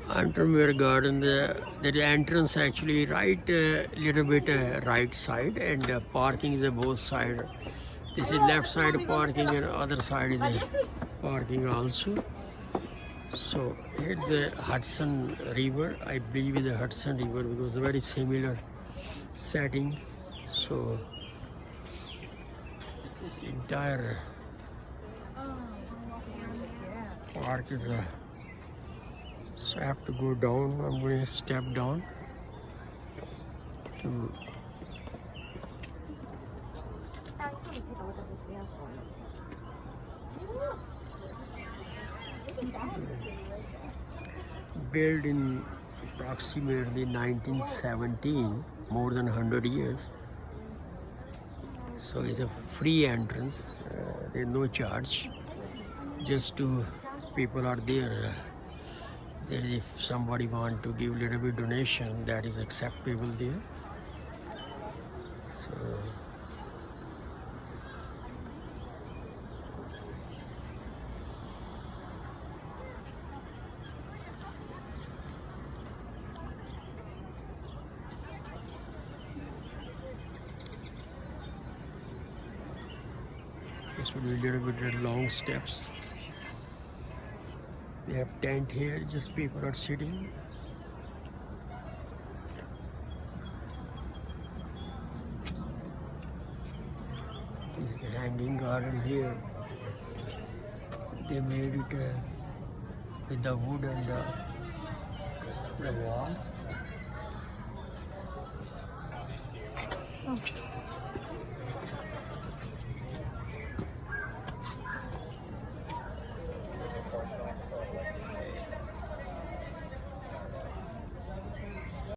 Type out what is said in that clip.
Untermeyer Garden, there is entrance actually right little bit right side, and parking is both side. This is left side parking and other side is parking also. So here's the Hudson River. I believe it's the Hudson River because it's a very similar setting. So this entire park is a. So I have to go down. I'm going to step down to built in approximately 1917, more than 100 years. So it's a free entrance. There's no charge. Just to people are there. If somebody want to give little bit donation, that is acceptable there. So this would be a little bit of long steps. They have tent here, just people are sitting. This is a hanging garden here. They made it with the wood and the wall.